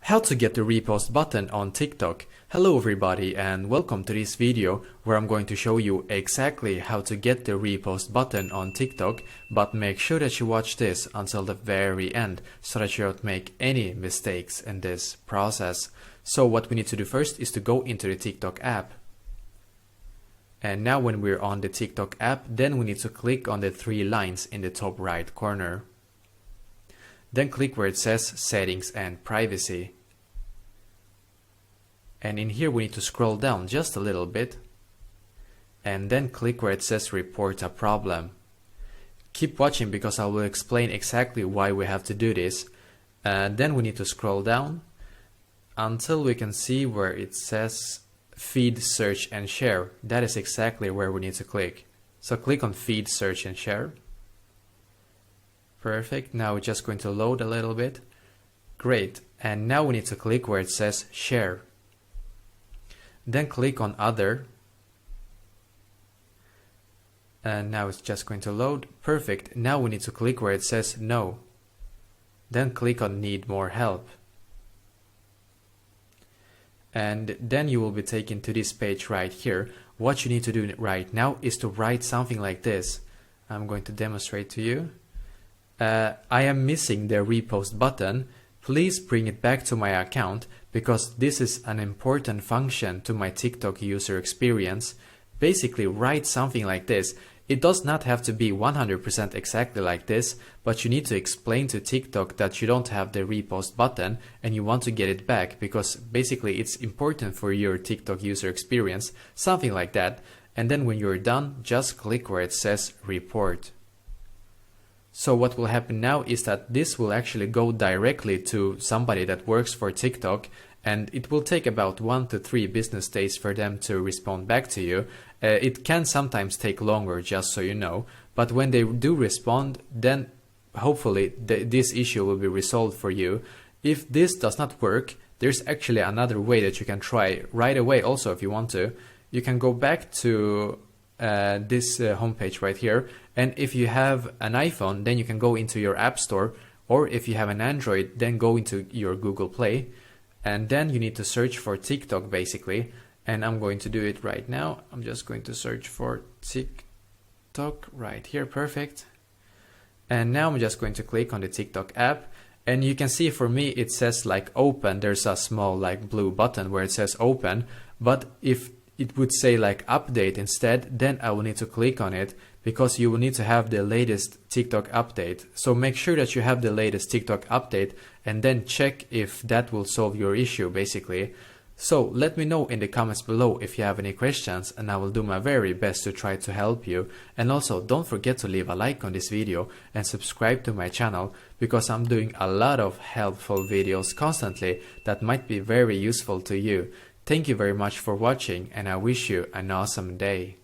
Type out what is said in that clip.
How to get the repost button on TikTok. Hello everybody and welcome to this video where I'm going to show you exactly how to get the repost button on TikTok, but make sure that you watch this until the very end so that you don't make any mistakes in this process. So what we need to do first is to go into the TikTok app. And now when we're on the TikTok app, then we need to click on the three lines in the top right corner. Then click where it says Settings and Privacy. And in here we need to scroll down just a little bit. And then click where it says Report a Problem. Keep watching because I will explain exactly why we have to do this. Then we need to scroll down until we can see where it says Feed, Search and Share. That is exactly where we need to click. So click on Feed, Search and Share. Perfect. Now it's just going to load a little bit. Great. And now we need to click where it says Share. Then click on Other. And now it's just going to load. Perfect. Now we need to click where it says No. Then click on Need More Help. And then you will be taken to this page right here. What you need to do right now is to write something like this. I'm going to demonstrate to you. I am missing the repost button. Please bring it back to my account because this is an important function to my TikTok user experience. Basically write something like this. It does not have to be 100% exactly like this, but you need to explain to TikTok that you don't have the repost button and you want to get it back because basically it's important for your TikTok user experience, something like that. And then when you're done, just click where it says Report. So what will happen now is that this will actually go directly to somebody that works for TikTok, and it will take about 1 to 3 business days for them to respond back to you. It can sometimes take longer, just so you know, but when they do respond, then hopefully this issue will be resolved for you. If this does not work, there's actually another way that you can try right away also if you want to. You can go back to this homepage right here, and if you have an iPhone, then you can go into your App Store, or if you have an Android, then go into your Google Play, and then you need to search for TikTok basically, and I'm going to do it right now. I'm just going to search for TikTok right here. Perfect. And now I'm just going to click on the TikTok app, and you can see for me it says like open. There's a small like blue button where it says open, but if it would say like update instead, then I will need to click on it because you will need to have the latest TikTok update. So make sure that you have the latest TikTok update and then check if that will solve your issue basically. So let me know in the comments below if you have any questions and I will do my very best to try to help you. And also don't forget to leave a like on this video and subscribe to my channel because I'm doing a lot of helpful videos constantly that might be very useful to you. Thank you very much for watching and I wish you an awesome day.